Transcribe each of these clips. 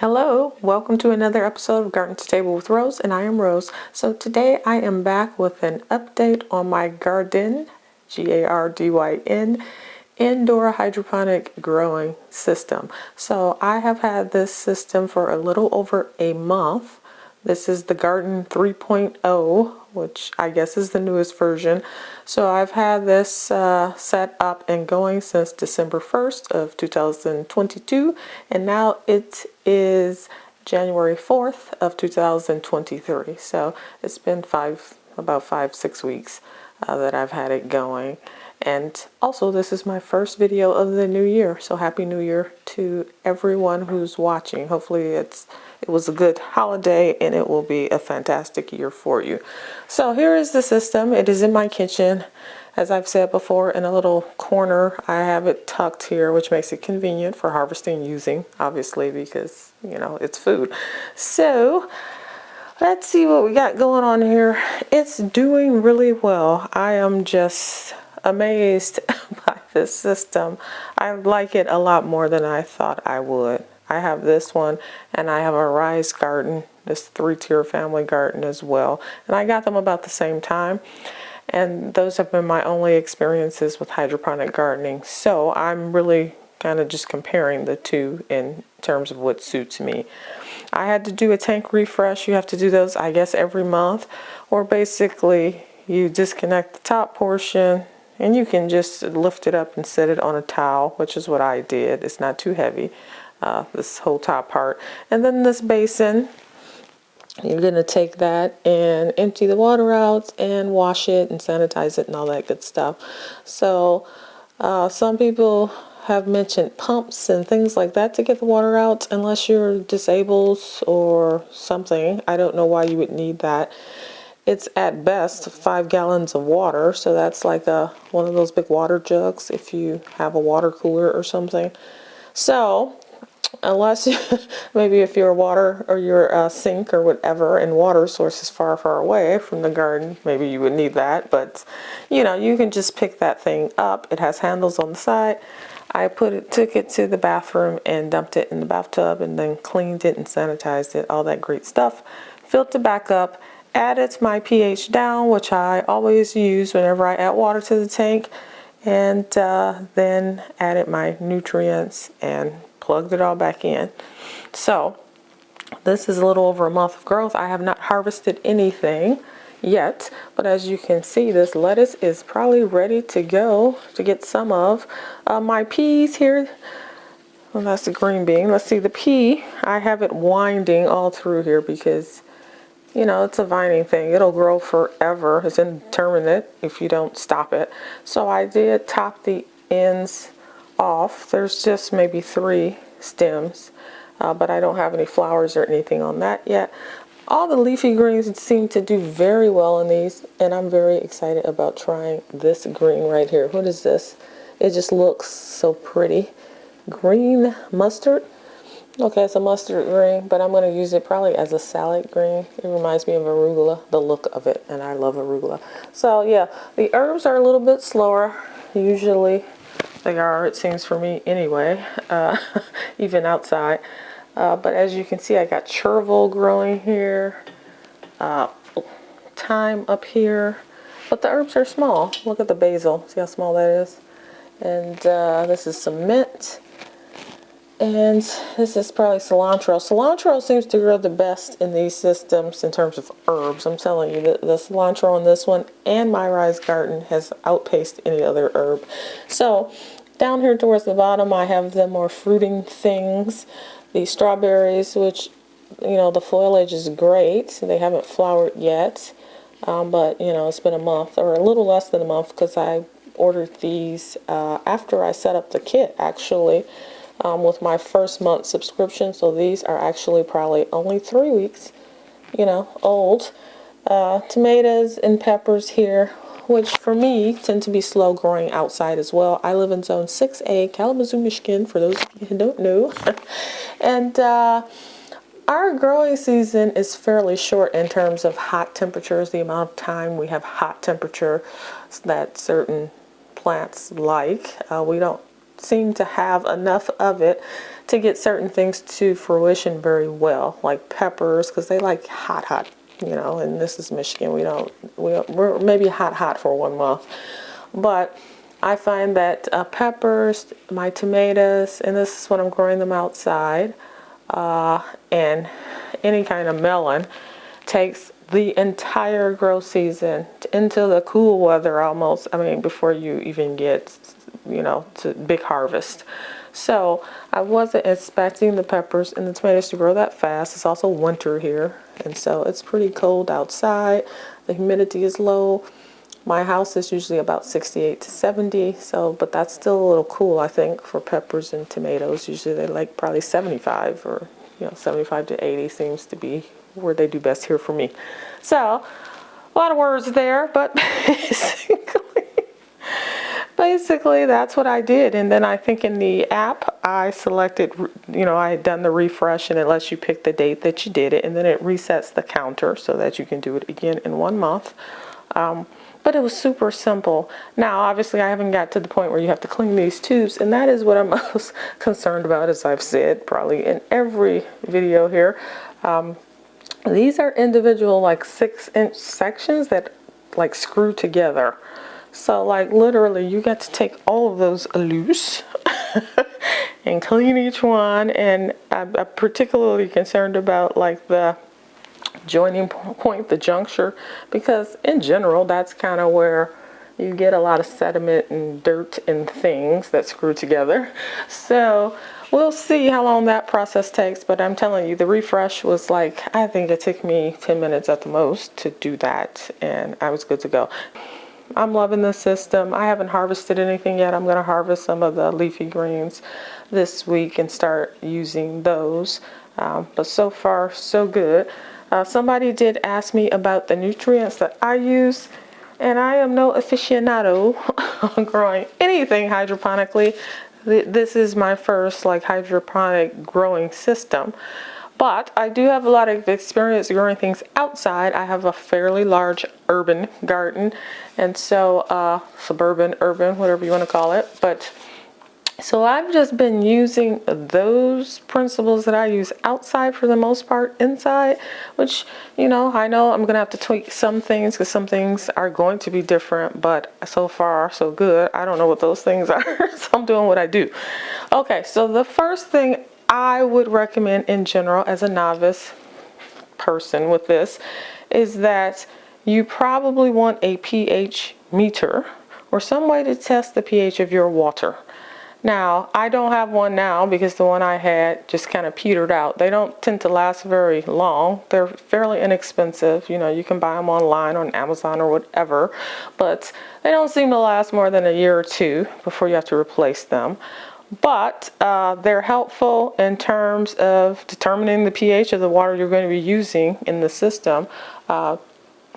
Hello, welcome to another episode of Garden to Table with Rose, and I am Rose. So today I am back with an update on my Gardyn, Gardyn, indoor hydroponic growing system. So I have had this system for a little over a month. This is the Gardyn 3.0, which I guess is the newest version. So I've had this set up and going since December 1st of 2022, and now it is January 4th of 2023. So it's been about 5-6 weeks that I've had it going. And also, this is my first video of the new year. So happy new year to everyone who's watching. Hopefully it was a good holiday and it will be a fantastic year for you. So here is the system. It is in my kitchen. As I've said before, in a little corner, I have it tucked here, which makes it convenient for harvesting and using, obviously, because, you know, it's food. So let's see what we got going on here. It's doing really well. I am just amazed by this system. I like it a lot more than I thought I would. I have this one, and I have a Rise garden, this 3-tier family garden as well, and I got them about the same time, and those have been my only experiences with hydroponic gardening. So I'm really kind of just comparing the two in terms of what suits me. I had to do a tank refresh. You have to do those, I guess, every month, or basically you disconnect the top portion and you can just lift it up and set it on a towel, which is what I did. It's not too heavy, this whole top part. And then this basin, you're going to take that and empty the water out and wash it and sanitize it and all that good stuff. So some people have mentioned pumps and things like that to get the water out, unless you're disabled or something. I don't know why you would need that. It's at best 5 gallons of water, so that's like one of those big water jugs if you have a water cooler or something. So unless maybe if your water or your sink or whatever and water source is far away from the garden, maybe you would need that. But you know, you can just pick that thing up. It has handles on the side. I took it to the bathroom and dumped it in the bathtub, and then cleaned it and sanitized it, all that great stuff. Filled it back up. Added my pH down, which I always use whenever I add water to the tank, and then added my nutrients and plugged it all back in. So this is a little over a month of growth. I have not harvested anything yet, but as you can see, this lettuce is probably ready to go to get some of my peas here. Well, that's the green bean. Let's see, the pea, I have it winding all through here because, you know, it's a vining thing. It'll grow forever. It's indeterminate if you don't stop it. So I did top the ends off. There's just maybe 3 stems, but I don't have any flowers or anything on that yet. All the leafy greens seem to do very well in these, and I'm very excited about trying this green right here. What is this? It just looks so pretty. Green mustard. Okay, it's a mustard green, but I'm going to use it probably as a salad green. It reminds me of arugula, the look of it, and I love arugula. So yeah, the herbs are a little bit slower. Usually they are, it seems, for me anyway, even outside. But as you can see, I got chervil growing here, thyme up here, but the herbs are small. Look at the basil. See how small that is? And this is some mint. And this is probably cilantro. Cilantro seems to grow the best in these systems in terms of herbs. I'm telling you, the cilantro on this one and my Rise garden has outpaced any other herb. So down here towards the bottom, I have the more fruiting things. The strawberries, which, you know, the foliage is great. They haven't flowered yet, but, you know, it's been a month or a little less than a month because I ordered these after I set up the kit, actually. With my first month subscription, so these are actually probably only 3 weeks, you know, old. Tomatoes and peppers here, which for me tend to be slow growing outside as well. I live in zone 6A, Kalamazoo, Michigan, for those of you who don't know. And our growing season is fairly short in terms of hot temperatures, the amount of time we have hot temperature that certain plants like. We don't seem to have enough of it to get certain things to fruition very well, like peppers, because they like hot, you know, and this is Michigan. We're maybe hot for 1 month. But I find that peppers, my tomatoes, and this is when I'm growing them outside, and any kind of melon takes the entire grow season into the cool weather almost. I mean, before you even get, you know, to big harvest. So I wasn't expecting the peppers and the tomatoes to grow that fast. It's also winter here, and so it's pretty cold outside. The humidity is low. My house is usually about 68 to 70, so, but that's still a little cool, I think, for peppers and tomatoes. Usually they like probably 75, or, you know, 75 to 80 seems to be where they do best here for me. So, a lot of words there, but basically that's what I did. And then I think in the app I selected, you know, I had done the refresh, and it lets you pick the date that you did it, and then it resets the counter so that you can do it again in 1 month. But it was super simple. Now, obviously, I haven't got to the point where you have to clean these tubes, and that is what I'm most concerned about, as I've said probably in every video here. These are individual like 6-inch sections that like screw together. So like literally you got to take all of those loose and clean each one. And I'm particularly concerned about like the joining point, the juncture, because in general that's kind of where you get a lot of sediment and dirt and things that screw together. So we'll see how long that process takes, but I'm telling you, the refresh was like, I think it took me 10 minutes at the most to do that, and I was good to go. I'm loving the system. I haven't harvested anything yet. I'm going to harvest some of the leafy greens this week and start using those, but so far so good. Somebody did ask me about the nutrients that I use, and I am no aficionado on growing anything hydroponically. This is my first like hydroponic growing system, but I do have a lot of experience growing things outside. I have a fairly large urban garden, and so suburban, urban, whatever you want to call it. But so I've just been using those principles that I use outside for the most part inside, which, you know I'm going to have to tweak some things because some things are going to be different, but so far so good. I don't know what those things are, so I'm doing what I do. Okay, so the first thing I would recommend in general as a novice person with this is that you probably want a pH meter or some way to test the pH of your water. Now, I don't have one now because the one I had just kind of petered out. They don't tend to last very long. They're fairly inexpensive. You know, you can buy them online on Amazon or whatever, but they don't seem to last more than a year or two before you have to replace them. But they're helpful in terms of determining the pH of the water you're going to be using in the system.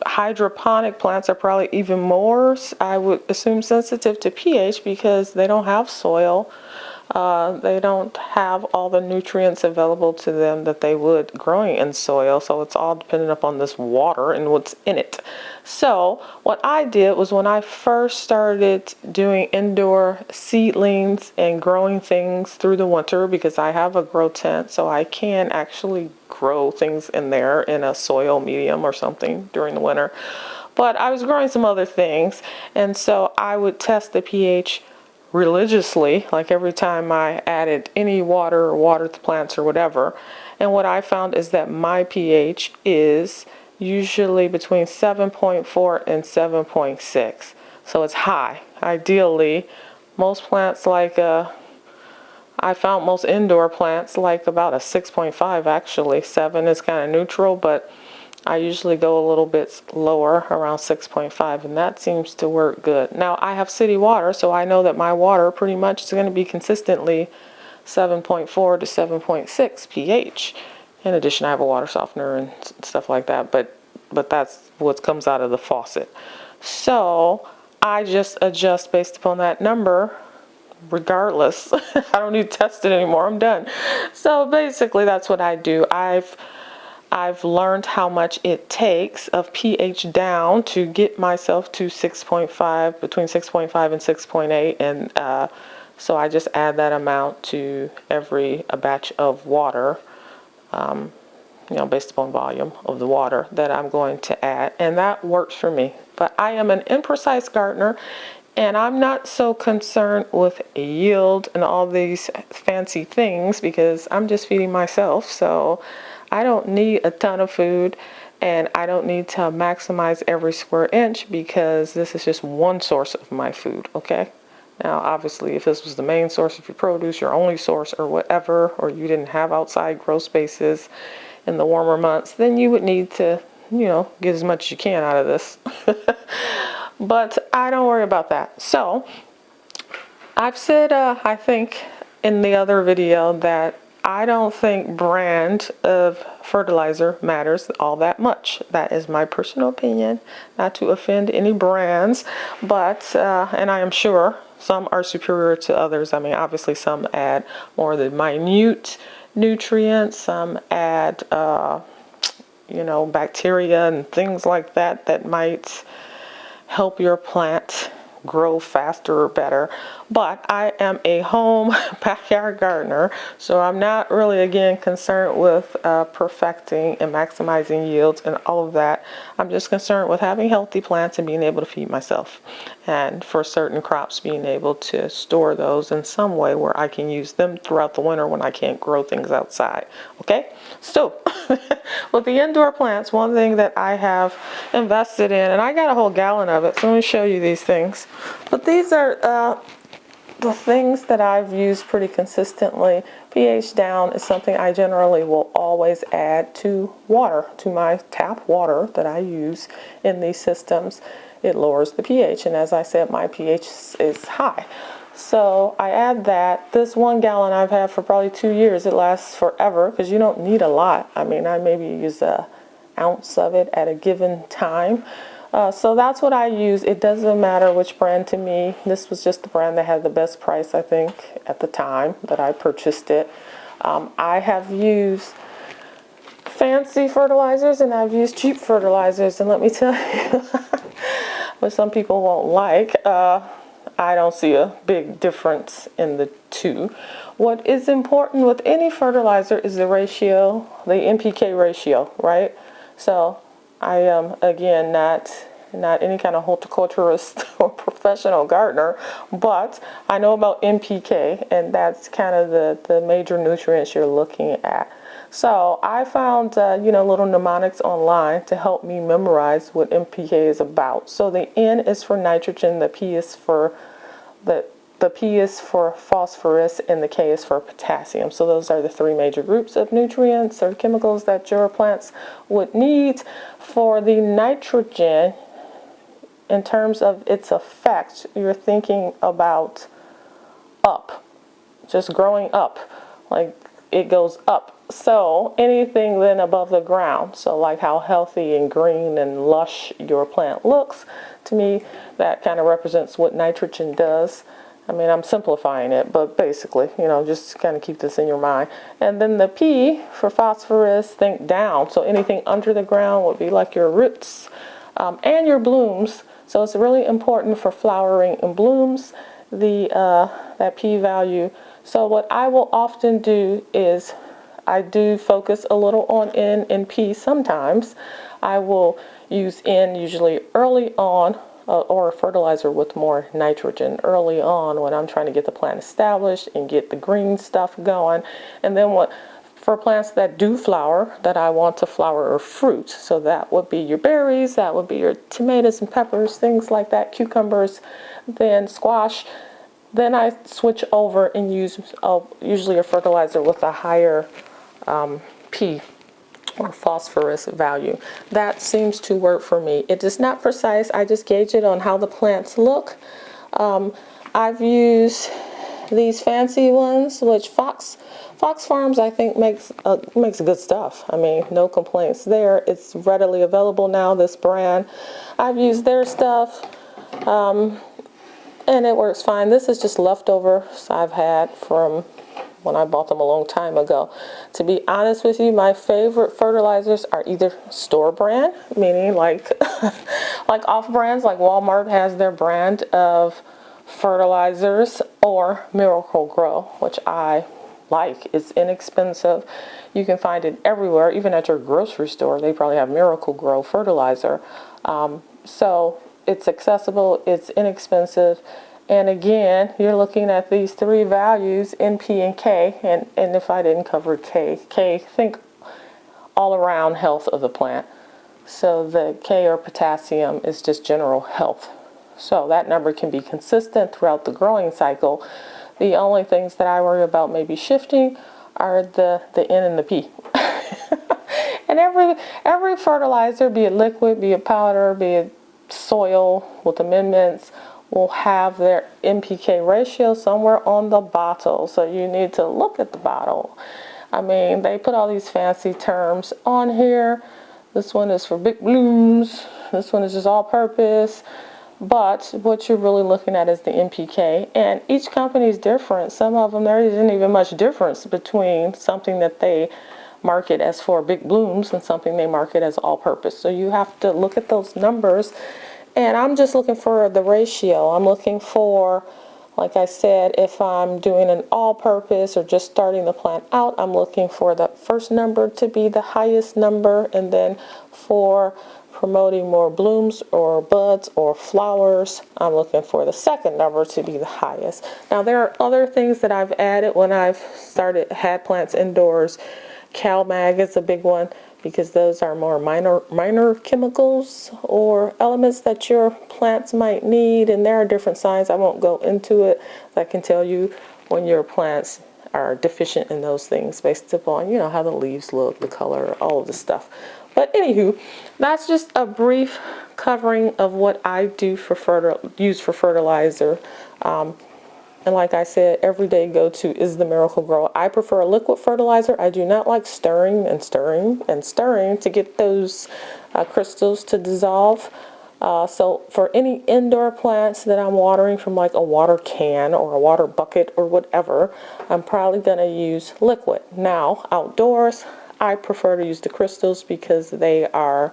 Hydroponic plants are probably even more, I would assume, sensitive to pH because they don't have soil. They don't have all the nutrients available to them that they would growing in soil, so it's all dependent upon this water and what's in it. So what I did was when I first started doing indoor seedlings and growing things through the winter, because I have a grow tent, so I can actually grow things in there in a soil medium or something during the winter. But I was growing some other things, and so I would test the pH religiously, like every time I added any water or watered the plants or whatever. And what I found is that my pH is usually between 7.4 and 7.6. So it's high. Ideally, most plants like I found most indoor plants like about a 6.5 actually. 7 is kind of neutral, but I usually go a little bit lower, around 6.5, and that seems to work good. Now, I have city water, so I know that my water pretty much is going to be consistently 7.4 to 7.6 pH. In addition, I have a water softener and stuff like that, but that's what comes out of the faucet. So I just adjust based upon that number regardless. I don't need to test it anymore. I'm done. So basically, that's what I do. I've learned how much it takes of pH down to get myself to 6.5, between 6.5 and 6.8, and So I just add that amount to every batch of water, based upon volume of the water that I'm going to add. And that works for me. But I am an imprecise gardener, and I'm not so concerned with yield and all these fancy things because I'm just feeding myself. So I don't need a ton of food, and I don't need to maximize every square inch because this is just one source of my food, okay? Now, obviously, if this was the main source of your produce, your only source or whatever, or you didn't have outside grow spaces in the warmer months, then you would need to, get as much as you can out of this. But I don't worry about that. So I've said, I think in the other video that I don't think brand of fertilizer matters all that much. That is my personal opinion, not to offend any brands, but, and I am sure some are superior to others. I mean, obviously some add more of the minute nutrients, some add, bacteria and things like that that might help your plant grow faster or better. But I am a home backyard gardener, so I'm not really, again, concerned with perfecting and maximizing yields and all of that. I'm just concerned with having healthy plants and being able to feed myself, and for certain crops being able to store those in some way where I can use them throughout the winter when I can't grow things outside. Okay, so with the indoor plants, one thing that I have invested in, and I got a whole gallon of it, so let me show you these things. But these are the things that I've used pretty consistently. pH down is something I generally will always add to water, to my tap water that I use in these systems. It lowers the pH, and as I said, my pH is high. So I add that. This 1 gallon I've had for probably 2 years. It lasts forever because you don't need a lot. I mean, I maybe use an ounce of it at a given time. So that's what I use. It doesn't matter which brand to me. This was just the brand that had the best price, I think, at the time that I purchased it. I have used fancy fertilizers and I've used cheap fertilizers, and let me tell you, what some people won't like, I don't see a big difference in the two. What is important with any fertilizer is the ratio, the NPK ratio, right? So I am, again, not any kind of horticulturist or professional gardener, but I know about NPK, and that's kind of the major nutrients you're looking at. So I found, little mnemonics online to help me memorize what NPK is about. So the N is for nitrogen, the P is for the P is for phosphorus, and the K is for potassium. So those are the 3 major groups of nutrients or chemicals that your plants would need. For the nitrogen, in terms of its effect, you're thinking about up, just growing up, like it goes up. So anything then above the ground, so like how healthy and green and lush your plant looks, to me that kind of represents what nitrogen does. I mean, I'm simplifying it, but basically, just kind of keep this in your mind. And then the P for phosphorus, think down. So anything under the ground would be like your roots and your blooms. So it's really important for flowering and blooms, that P value. So what I will often do is I do focus a little on N and P sometimes. I will use N usually early on, or a fertilizer with more nitrogen early on when I'm trying to get the plant established and get the green stuff going. And then for plants that do flower, that I want to flower or fruit, so that would be your berries, that would be your tomatoes and peppers, things like that, cucumbers, then squash. Then I switch over and use usually a fertilizer with a higher P or phosphorus value. That seems to work for me. It is not precise. I just gauge it on how the plants look. I've used these fancy ones, which Fox Farms I think makes good stuff. I mean, no complaints there. It's readily available now, this brand. I've used their stuff, and it works fine. This is just leftovers I've had from when I bought them a long time ago. To be honest with you, my favorite fertilizers are either store brand, meaning like like off brands, like Walmart has their brand of fertilizers or Miracle Grow, which I like. It's inexpensive. You can find it everywhere, even at your grocery store. They probably have Miracle Grow fertilizer. So it's accessible, it's inexpensive. And again, you're looking at these three values, N, P, and K. And if I didn't cover K, think all around health of the plant. So the K, or potassium, is just general health. So that number can be consistent throughout the growing cycle. The only things that I worry about maybe shifting are the N and the P. And every fertilizer, be it liquid, be it powder, be it soil with amendments, will have their NPK ratio somewhere on the bottle. So you need to look at the bottle. I mean, they put all these fancy terms on here. This one is for big blooms. This one is just all purpose. But what you're really looking at is the NPK. And each company is different. Some of them, there isn't even much difference between something that they market as for big blooms and something they market as all purpose. So you have to look at those numbers. And I'm just looking for the ratio. I'm looking for, like I said, if I'm doing an all-purpose or just starting the plant out, I'm looking for the first number to be the highest number, and then for promoting more blooms or buds or flowers, I'm looking for the second number to be the highest. Now there are other things that I've added when I've had plants indoors. CalMag is a big one, because those are more minor chemicals or elements that your plants might need, and there are different signs. I won't go into it. I can tell you when your plants are deficient in those things based upon, you know, how the leaves look, the color, all of the stuff. But anywho, that's just a brief covering of what I do for use for fertilizer. And like I said, everyday go-to is the Miracle Grow. I prefer a liquid fertilizer. I do not like stirring and stirring and stirring to get those crystals to dissolve. So for any indoor plants that I'm watering from like a water can or a water bucket or whatever, I'm probably going to use liquid. Now, outdoors, I prefer to use the crystals because they are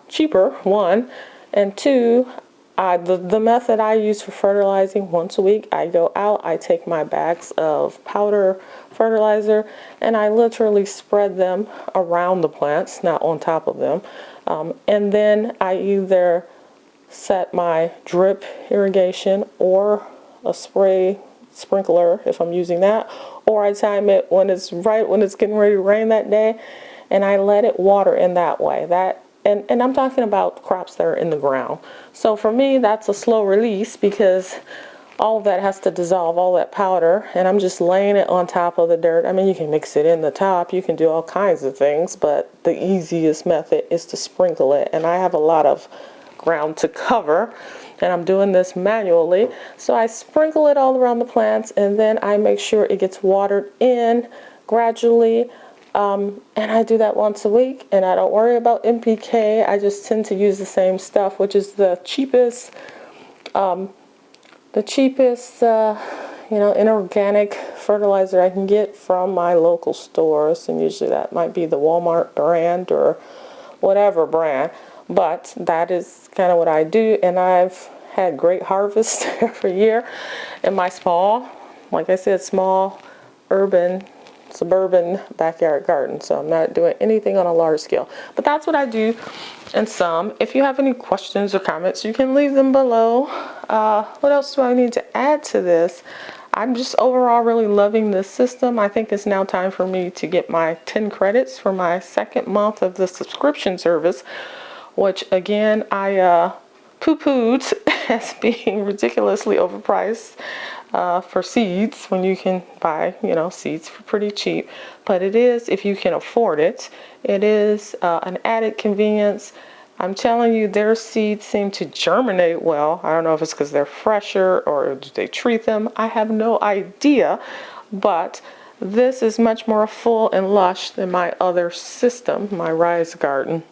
cheaper, one, and two, the method I use for fertilizing, once a week I go out, I take my bags of powder fertilizer and I literally spread them around the plants, not on top of them. And then I either set my drip irrigation or a sprinkler if I'm using that, or I time it when it's getting ready to rain that day, and I let it water in that way. And I'm talking about crops that are in the ground. So for me, that's a slow release because all of that has to dissolve, all that powder, and I'm just laying it on top of the dirt. I mean, you can mix it in the top, you can do all kinds of things, but the easiest method is to sprinkle it. And I have a lot of ground to cover, and I'm doing this manually. So I sprinkle it all around the plants, and then I make sure it gets watered in gradually. And I do that once a week, and I don't worry about NPK. I just tend to use the same stuff, which is the cheapest, inorganic fertilizer I can get from my local stores, and usually that might be the Walmart brand or whatever brand. But that is kind of what I do, and I've had great harvests every year in my small, like I said, small urban suburban backyard garden. So I'm not doing anything on a large scale, but that's what I do. And if you have any questions or comments, you can leave them below. What else do I need to add to this? I'm just overall really loving this system. I think it's now time for me to get my 10 credits for my second month of the subscription service, which again I poo-pooed as being ridiculously overpriced for seeds, when you can buy, seeds for pretty cheap. But it is, if you can afford it, it is an added convenience. I'm telling you, their seeds seem to germinate well. I don't know if it's because they're fresher or do they treat them. I have no idea, but this is much more full and lush than my other system, my Rise Garden,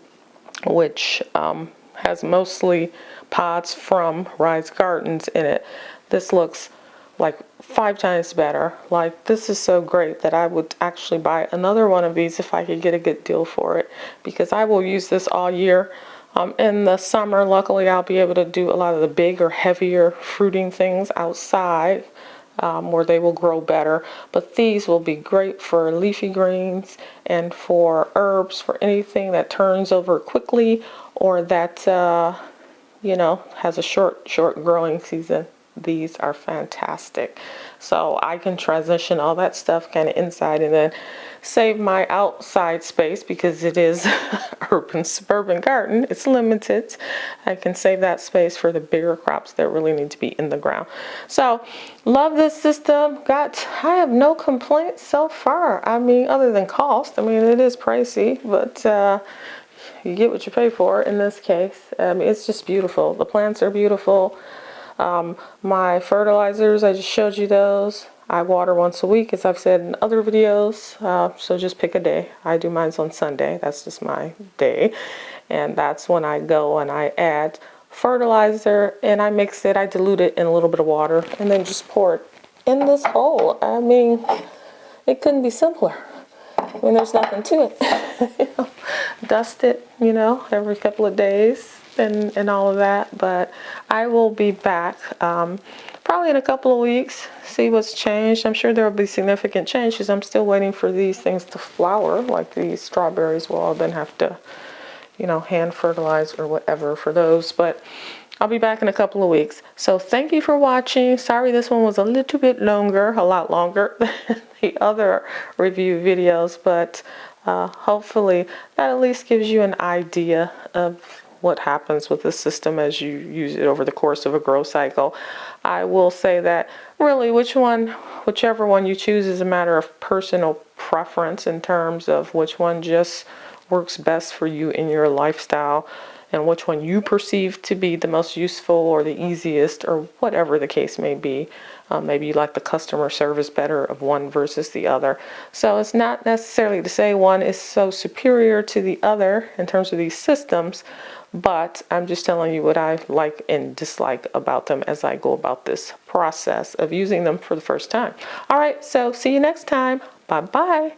which has mostly pods from Rise Gardens in it. This looks like 5 times better. Like, this is so great that I would actually buy another one of these if I could get a good deal for it, because I will use this all year. In the summer, luckily, I'll be able to do a lot of the bigger, heavier fruiting things outside where they will grow better. But these will be great for leafy greens and for herbs, for anything that turns over quickly or that has a short growing season. These are fantastic. So I can transition all that stuff kind of inside and then save my outside space because it is urban suburban garden. It's limited. I can save that space for the bigger crops that really need to be in the ground. So love this system. I have no complaints so far. I mean, other than cost. I mean, it is pricey, but you get what you pay for in this case. It's just beautiful. The plants are beautiful. My fertilizers, I just showed you those. I water once a week, as I've said in other videos. So just pick a day. I do mine on Sunday. That's just my day. And that's when I go and I add fertilizer and I mix it. I dilute it in a little bit of water and then just pour it in this bowl. I mean, it couldn't be simpler. I mean, there's nothing to it. Dust it, every couple of days and all of that. But I will be back probably in a couple of weeks, see what's changed. I'm sure there will be significant change because I'm still waiting for these things to flower, like these strawberries will all then have to, hand fertilize or whatever for those. But I'll be back in a couple of weeks. So thank you for watching. Sorry this one was a little bit longer, a lot longer than the other review videos, but hopefully that at least gives you an idea of what happens with the system as you use it over the course of a grow cycle. I will say that really whichever one you choose is a matter of personal preference in terms of which one just works best for you in your lifestyle and which one you perceive to be the most useful or the easiest or whatever the case may be. Maybe you like the customer service better of one versus the other. So it's not necessarily to say one is so superior to the other in terms of these systems, but I'm just telling you what I like and dislike about them as I go about this process of using them for the first time. All right, so see you next time. Bye-bye.